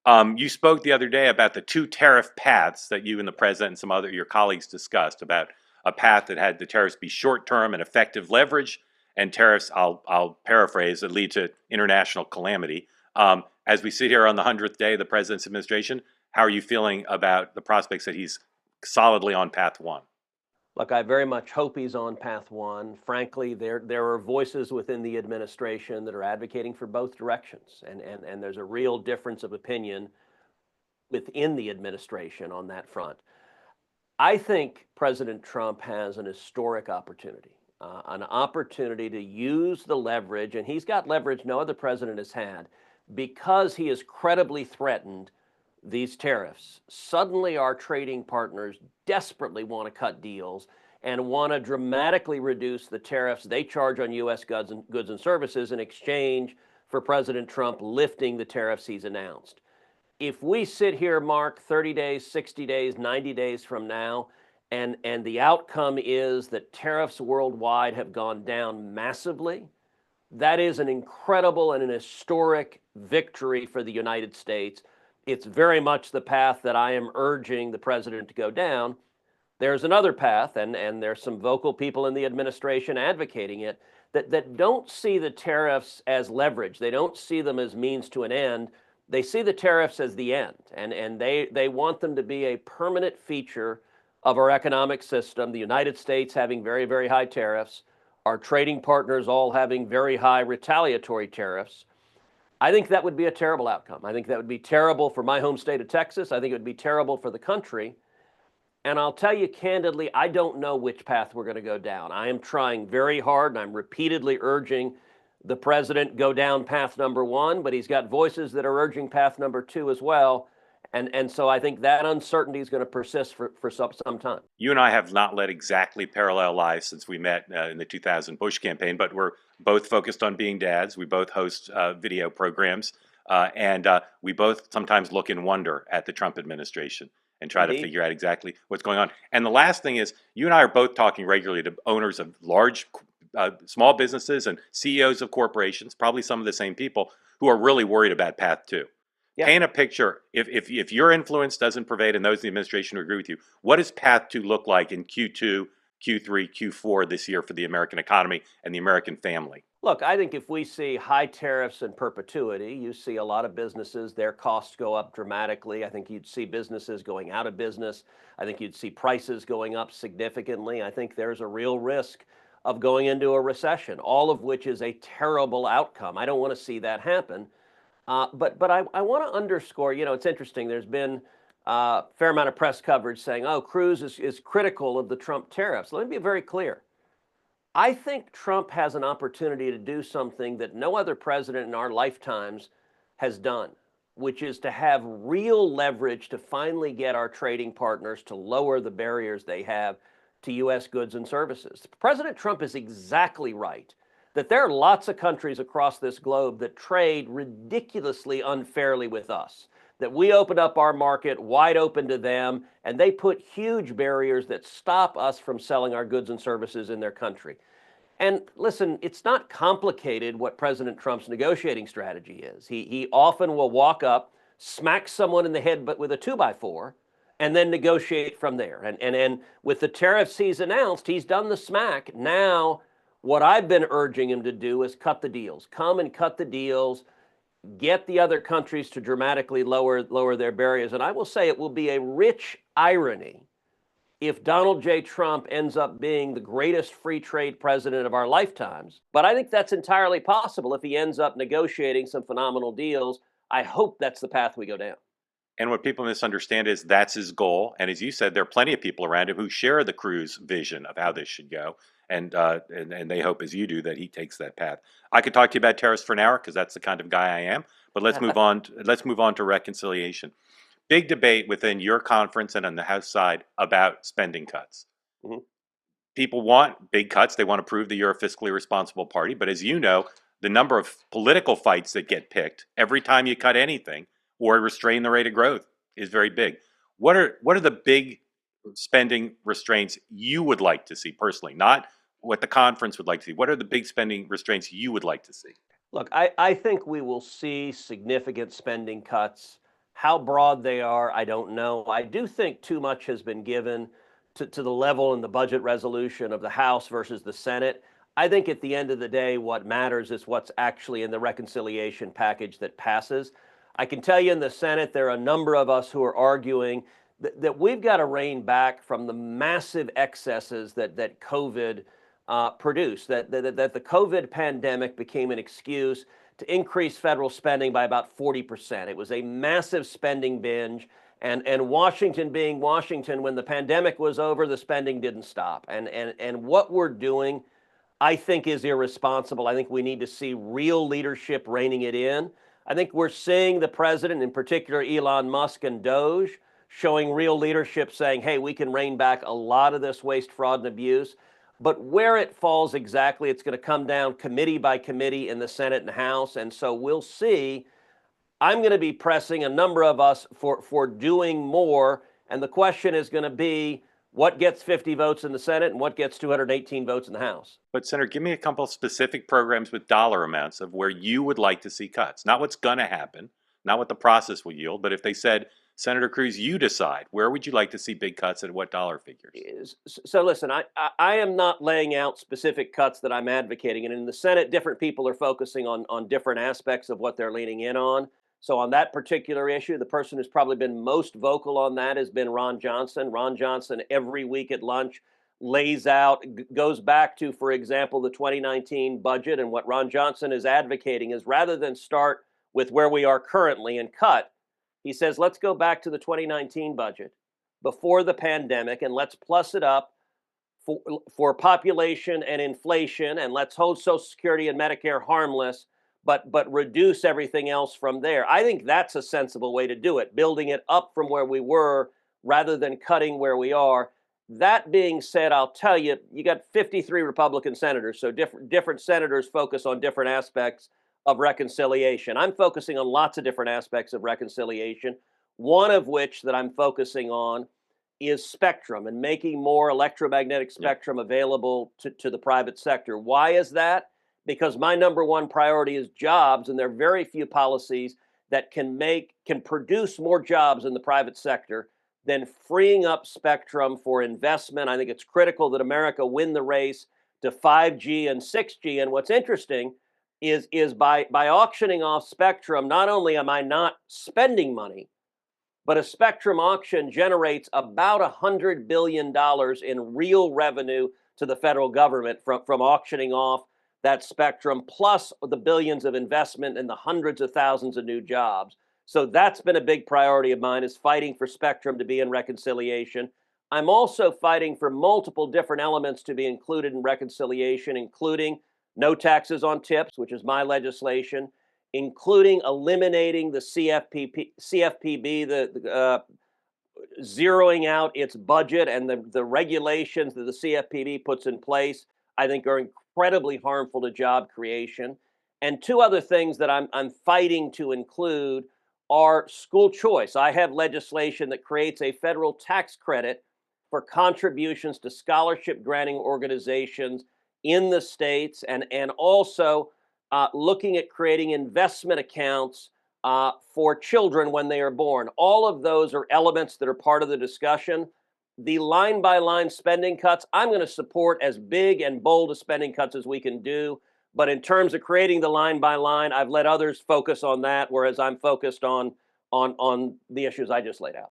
You spoke the other day about the two tariff paths that you and the president and some other your colleagues discussed about a path that had the tariffs be short-term and effective leverage, and tariffs, I'll paraphrase, that lead to international calamity. As we sit here on the 100th day of the president's administration, how are you feeling about the prospects that he's solidly on path one? Look, I very much hope he's on path one. Frankly, there are voices within the administration that are advocating for both directions, and there's a real difference of opinion within the administration on that front. I think President Trump has an opportunity to use the leverage, and he's got leverage no other president has had, because he has credibly threatened these tariffs. Suddenly, our trading partners desperately want to cut deals and want to dramatically reduce the tariffs they charge on U.S. goods and services in exchange for President Trump lifting the tariffs he's announced. If we sit here, Mark, 30 days, 60 days, 90 days from now, and the outcome is that tariffs worldwide have gone down massively, that is an incredible and an historic victory for the United States. It's very much the path that I am urging the president to go down. There's another path, and there's some vocal people in the administration advocating it, that don't see the tariffs as leverage. They don't see them as means to an end. They see the tariffs as the end, and they want them to be a permanent feature of our economic system, the United States having very, very high tariffs, our trading partners all having very high retaliatory tariffs. I think that would be a terrible outcome. I think that would be terrible for my home state of Texas. I think it would be terrible for the country. And I'll tell you candidly, I don't know which path we're going to go down. I am trying very hard, and I'm repeatedly urging the president go down path number one, but he's got voices that are urging path number two as well. And so I think that uncertainty is going to persist for some time. You and I have not led exactly parallel lives since we met in the 2000 Bush campaign, but we're both focused on being dads. We both host video programs, and we both sometimes look in wonder at the Trump administration and try to figure out exactly what's going on. And the last thing is, you and I are both talking regularly to owners of large, small businesses and CEOs of corporations, probably some of the same people, who are really worried about path two. Yep. Paint a picture. If your influence doesn't pervade and those in the administration agree with you, what does path two look like in Q2, Q3, Q4 this year for the American economy and the American family? Look, I think if we see high tariffs in perpetuity, you see a lot of businesses, their costs go up dramatically. I think you'd see businesses going out of business. I think you'd see prices going up significantly. I think there's a real risk of going into a recession, all of which is a terrible outcome. I don't want to see that happen. But I want to underscore, it's interesting. There's been a fair amount of press coverage saying, oh, Cruz is critical of the Trump tariffs. Let me be very clear. I think Trump has an opportunity to do something that no other president in our lifetimes has done, which is to have real leverage to finally get our trading partners to lower the barriers they have to U.S. goods and services. President Trump is exactly right that there are lots of countries across this globe that trade ridiculously unfairly with us, that we open up our market wide open to them, and they put huge barriers that stop us from selling our goods and services in their country. And listen, it's not complicated what President Trump's negotiating strategy is. He often will walk up, smack someone in the head but with a 2x4, and then negotiate from there. And with the tariffs he's announced, he's done the smack. Now, what I've been urging him to do is cut the deals. Come and cut the deals. Get the other countries to dramatically lower their barriers. And I will say it will be a rich irony if Donald J. Trump ends up being the greatest free trade president of our lifetimes. But I think that's entirely possible if he ends up negotiating some phenomenal deals. I hope that's the path we go down. And what people misunderstand is that's his goal. And as you said, there are plenty of people around him who share the Cruz vision of how this should go. And they hope, as you do, that he takes that path. I could talk to you about tariffs for an hour because that's the kind of guy I am. But let's move on. Let's move on to reconciliation. Big debate within your conference and on the House side about spending cuts. Mm-hmm. People want big cuts. They want to prove that you're a fiscally responsible party. But as you know, the number of political fights that get picked every time you cut anything or restrain the rate of growth is very big. What are the big spending restraints you would like to see personally, not what the conference would like to see? What are the big spending restraints you would like to see? Look, I think we will see significant spending cuts How broad they are, I don't know. I do think too much has been given to the level in the budget resolution of the House versus the Senate. I think at the end of the day, what matters is what's actually in the reconciliation package that passes. I can tell you in the Senate, there are a number of us who are arguing that we've got to rein back from the massive excesses that COVID produced, that the COVID pandemic became an excuse to increase federal spending by about 40%. It was a massive spending binge. And Washington being Washington, when the pandemic was over, the spending didn't stop. And what we're doing, I think, is irresponsible. I think we need to see real leadership reining it in. I think we're seeing the president, in particular Elon Musk and DOGE, showing real leadership saying, hey, we can rein back a lot of this waste, fraud, and abuse. But where it falls exactly, it's going to come down committee by committee in the Senate and House. And so we'll see. I'm going to be pressing a number of us for doing more. And the question is going to be what gets 50 votes in the Senate and what gets 218 votes in the House. But Senator, give me a couple of specific programs with dollar amounts of where you would like to see cuts. Not what's going to happen, not what the process will yield, but if they said, Senator Cruz, you decide, where would you like to see big cuts at what dollar figures? So listen, I am not laying out specific cuts that I'm advocating. And in the Senate, different people are focusing on different aspects of what they're leaning in on. So on that particular issue, the person who's probably been most vocal on that has been Ron Johnson. Ron Johnson, every week at lunch, lays out, goes back to, for example, the 2019 budget. And what Ron Johnson is advocating is rather than start with where we are currently and cut, he says, let's go back to the 2019 budget before the pandemic and let's plus it up for population and inflation, and let's hold Social Security and Medicare harmless, but reduce everything else from there. I think that's a sensible way to do it, building it up from where we were rather than cutting where we are. That being said, I'll tell you, you got 53 Republican senators, so different senators focus on different aspects of reconciliation. I'm focusing on lots of different aspects of reconciliation, one of which that I'm focusing on is spectrum and making more electromagnetic spectrum available to the private sector. Why is that? Because my number one priority is jobs, and there are very few policies that can produce more jobs in the private sector than freeing up spectrum for investment. I think it's critical that America win the race to 5G and 6G. And what's interesting is by auctioning off spectrum, not only am I not spending money, but a spectrum auction generates about $100 billion in real revenue to the federal government from auctioning off that spectrum, plus the billions of investment and the hundreds of thousands of new jobs. So that's been a big priority of mine, is fighting for spectrum to be in reconciliation. I'm also fighting for multiple different elements to be included in reconciliation, including no taxes on tips, which is my legislation, including eliminating the CFPB, zeroing out its budget, and the regulations that the CFPB puts in place, I think are incredibly harmful to job creation. And two other things that I'm fighting to include are school choice. I have legislation that creates a federal tax credit for contributions to scholarship granting organizations in the states, and also looking at creating investment accounts for children when they are born. All of those are elements that are part of the discussion. The line-by-line spending cuts, I'm going to support as big and bold a spending cuts as we can do. But in terms of creating the line-by-line, I've let others focus on that, whereas I'm focused on the issues I just laid out.